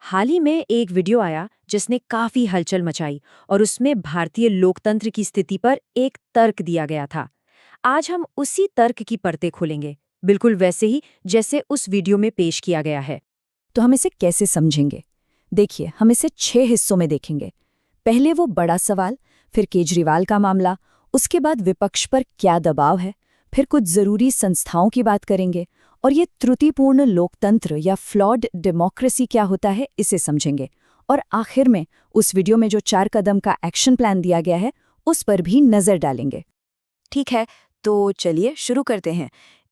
हाल ही में एक वीडियो आया जिसने काफी हलचल मचाई और उसमें भारतीय लोकतंत्र की स्थिति पर एक तर्क दिया गया था। आज हम उसी तर्क की परतें खोलेंगे, बिल्कुल वैसे ही जैसे उस वीडियो में पेश किया गया है। तो हम इसे कैसे समझेंगे? देखिए, हम इसे 6 हिस्सों में देखेंगे। पहले वो बड़ा सवाल, फिर केजरीवाल का मामला, उसके बाद विपक्ष पर क्या दबाव है, फिर कुछ जरूरी संस्थाओं की बात करेंगे और ये त्रुटिपूर्ण लोकतंत्र या फ्लॉड डेमोक्रेसी क्या होता है इसे समझेंगे। और आखिर में उस वीडियो में जो 4 कदम का एक्शन प्लान दिया गया है उस पर भी नजर डालेंगे। ठीक है, तो चलिए शुरू करते हैं।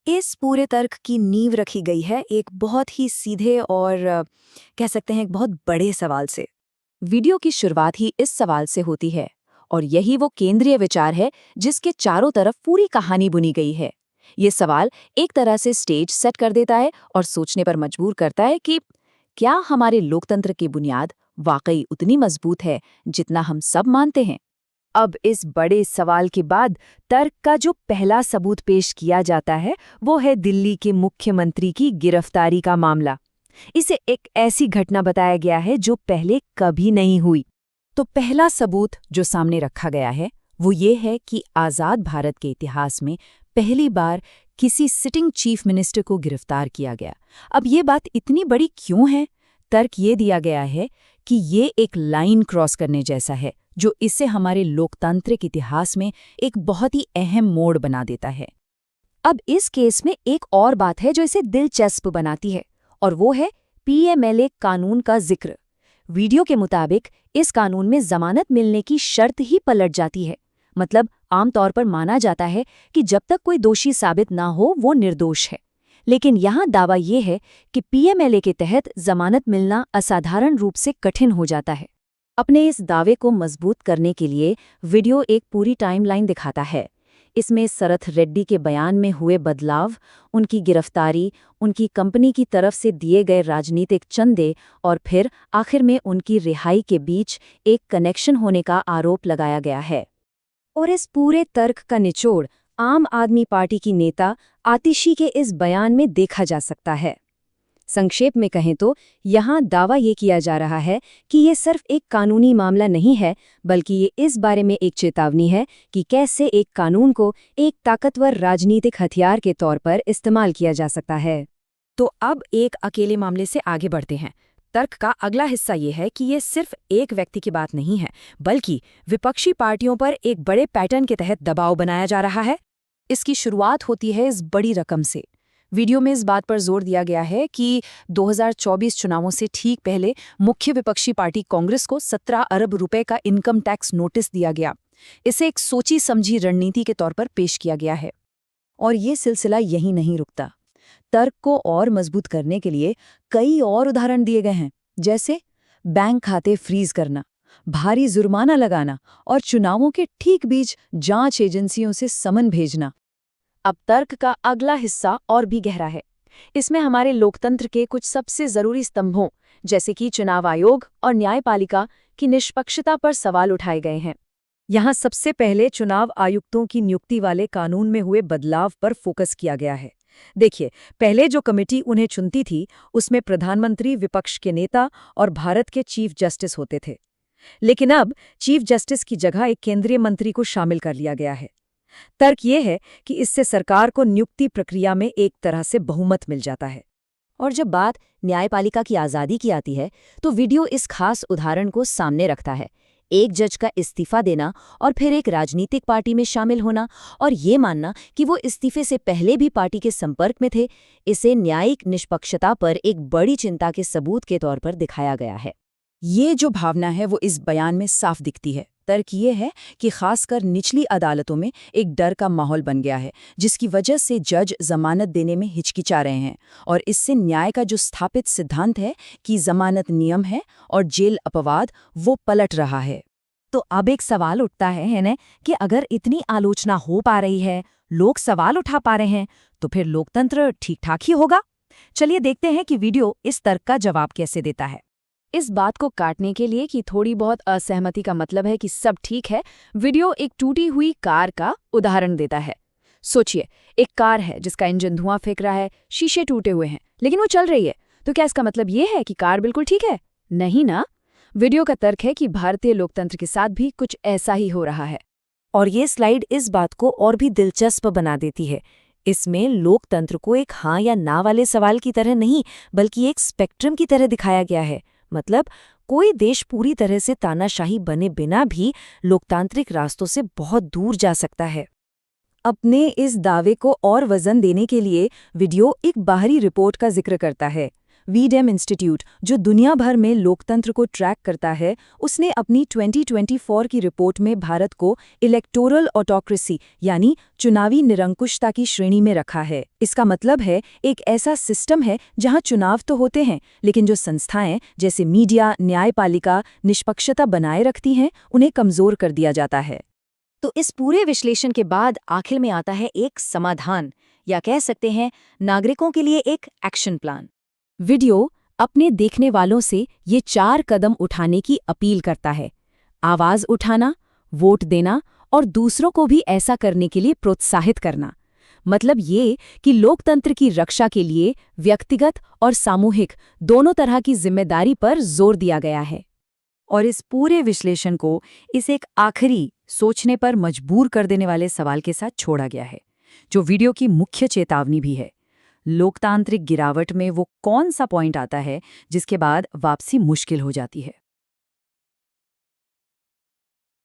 इस पूरे तर्क की नींव रखी गई है एक बहुत ही सीधे और कह सकते हैं एक बहुत बड़े सवाल से। वीडियो की शुरुआत ही इस सवाल से होती है और यही वो केंद्रीय विचार है जिसके चारों तरफ पूरी कहानी बुनी गई है। ये सवाल एक तरह से स्टेज सेट कर देता है और सोचने पर मजबूर करता है कि क्या हमारे लोकतंत्र की बुनियाद वाकई उतनी मजबूत है जितना हम सब मानते हैं। अब इस बड़े सवाल के बाद तर्क का जो पहला सबूत पेश किया जाता है वो है दिल्ली के मुख्यमंत्री की गिरफ्तारी का मामला। इसे एक ऐसी घटना बताया गया है जो पहले कभी नहीं हुई। तो पहला सबूत जो सामने रखा गया है वो ये है कि आज़ाद भारत के इतिहास में पहली बार किसी सिटिंग चीफ मिनिस्टर को गिरफ्तार किया गया। अब ये बात इतनी बड़ी क्यों है? तर्क ये दिया गया है कि ये एक लाइन क्रॉस करने जैसा है जो इसे हमारे लोकतांत्रिक इतिहास में एक बहुत ही अहम मोड़ बना देता है। अब इस केस में एक और बात है जो इसे दिलचस्प बनाती है और वो है पीएमएलए कानून का जिक्र। वीडियो के मुताबिक इस कानून में जमानत मिलने की शर्त ही पलट जाती है। मतलब आमतौर पर माना जाता है कि जब तक कोई दोषी साबित ना हो वो निर्दोष है, लेकिन यहाँ दावा ये है कि पीएमएलए के तहत जमानत मिलना असाधारण रूप से कठिन हो जाता है। अपने इस दावे को मजबूत करने के लिए वीडियो एक पूरी टाइमलाइन दिखाता है। इसमें सरथ रेड्डी के बयान में हुए बदलाव, उनकी गिरफ्तारी, उनकी कंपनी की तरफ से दिए गए राजनीतिक चंदे और फिर आखिर में उनकी रिहाई के बीच एक कनेक्शन होने का आरोप लगाया गया है। और इस पूरे तर्क का निचोड़ आम आदमी पार्टी की नेता आतिशी के इस बयान में देखा जा सकता है। संक्षेप में कहें तो यहाँ दावा ये किया जा रहा है कि ये सिर्फ एक कानूनी मामला नहीं है, बल्कि ये इस बारे में एक चेतावनी है कि कैसे एक कानून को एक ताकतवर राजनीतिक हथियार के तौर पर इस्तेमाल किया जा सकता है। तो अब एक अकेले मामले से आगे बढ़ते हैं। तर्क का अगला हिस्सा ये है कि ये सिर्फ एक व्यक्ति की बात नहीं है, बल्कि विपक्षी पार्टियों पर एक बड़े पैटर्न के तहत दबाव बनाया जा रहा है। इसकी शुरुआत होती है इस बड़ी रकम से। वीडियो में इस बात पर जोर दिया गया है कि 2024 चुनावों से ठीक पहले मुख्य विपक्षी पार्टी कांग्रेस को 17 अरब रुपए का इनकम टैक्स नोटिस दिया गया। इसे एक सोची समझी रणनीति के तौर पर पेश किया गया है। और ये सिलसिला यहीं नहीं रुकता। तर्क को और मजबूत करने के लिए कई और उदाहरण दिए गए हैं, जैसे बैंक खाते फ्रीज करना, भारी जुर्माना लगाना और चुनावों के ठीक बीच जांच एजेंसियों से समन भेजना। अब तर्क का अगला हिस्सा और भी गहरा है। इसमें हमारे लोकतंत्र के कुछ सबसे जरूरी स्तंभों जैसे कि चुनाव आयोग और न्यायपालिका की निष्पक्षता पर सवाल उठाए गए हैं। यहाँ सबसे पहले चुनाव आयुक्तों की नियुक्ति वाले कानून में हुए बदलाव पर फोकस किया गया है। देखिए, पहले जो कमेटी उन्हें चुनती थी उसमें प्रधानमंत्री, विपक्ष के नेता और भारत के चीफ जस्टिस होते थे, लेकिन अब चीफ जस्टिस की जगह एक केंद्रीय मंत्री को शामिल कर लिया गया है। तर्क ये है कि इससे सरकार को नियुक्ति प्रक्रिया में एक तरह से बहुमत मिल जाता है। और जब बात न्यायपालिका की आज़ादी की आती है तो वीडियो इस खास उदाहरण को सामने रखता है। एक जज का इस्तीफा देना और फिर एक राजनीतिक पार्टी में शामिल होना और ये मानना कि वो इस्तीफे से पहले भी पार्टी के संपर्क में थे, इसे न्यायिक निष्पक्षता पर एक बड़ी चिंता के सबूत के तौर पर दिखाया गया है। ये जो भावना है वो इस बयान में साफ दिखती है। तर्क ये है कि खासकर निचली अदालतों में एक डर का माहौल बन गया है, जिसकी वजह से जज जमानत देने में हिचकिचा रहे हैं और इससे न्याय का जो स्थापित सिद्धांत है कि जमानत नियम है और जेल अपवाद, वो पलट रहा है। तो अब एक सवाल उठता है ना कि अगर इतनी आलोचना हो पा रही है, लोग सवाल उठा पा रहे हैं, तो फिर लोकतंत्र ठीक ठाक ही होगा। चलिए देखते हैं कि वीडियो इस तर्क का जवाब कैसे देता है। इस बात को काटने के लिए कि थोड़ी बहुत असहमति का मतलब है कि सब ठीक है, वीडियो एक टूटी हुई कार का उदाहरण देता है। सोचिए, एक कार है जिसका इंजन धुआं फेंक रहा है, शीशे टूटे हुए हैं, लेकिन वो चल रही है। तो क्या इसका मतलब ये है कि कार बिल्कुल ठीक है? नहीं ना। वीडियो का तर्क है कि भारतीय लोकतंत्र के साथ भी कुछ ऐसा ही हो रहा है। और ये स्लाइड इस बात को और भी दिलचस्प बना देती है। इसमें लोकतंत्र को एक हाँ या ना वाले सवाल की तरह नहीं, बल्कि एक स्पेक्ट्रम की तरह दिखाया गया है। मतलब कोई देश पूरी तरह से तानाशाही बने बिना भी लोकतांत्रिक रास्तों से बहुत दूर जा सकता है। अपने इस दावे को और वजन देने के लिए वीडियो एक बाहरी रिपोर्ट का जिक्र करता है। वीडेम इंस्टीट्यूट, जो दुनिया भर में लोकतंत्र को ट्रैक करता है, उसने अपनी 2024 की रिपोर्ट में भारत को इलेक्टोरल ऑटोक्रेसी यानी चुनावी निरंकुशता की श्रेणी में रखा है। इसका मतलब है एक ऐसा सिस्टम है जहां चुनाव तो होते हैं, लेकिन जो संस्थाएं जैसे मीडिया, न्यायपालिका निष्पक्षता बनाए रखती हैं, उन्हें कमजोर कर दिया जाता है। तो इस पूरे विश्लेषण के बाद आखिर में आता है एक समाधान, या कह सकते हैं नागरिकों के लिए एक एक्शन प्लान। वीडियो अपने देखने वालों से ये 4 कदम उठाने की अपील करता है। आवाज उठाना, वोट देना और दूसरों को भी ऐसा करने के लिए प्रोत्साहित करना। मतलब ये कि लोकतंत्र की रक्षा के लिए व्यक्तिगत और सामूहिक दोनों तरह की जिम्मेदारी पर जोर दिया गया है। और इस पूरे विश्लेषण को इस एक आखिरी सोचने पर मजबूर कर देने वाले सवाल के साथ छोड़ा गया है, जो वीडियो की मुख्य चेतावनी भी है। लोकतांत्रिक गिरावट में वो कौन सा पॉइंट आता है जिसके बाद वापसी मुश्किल हो जाती है।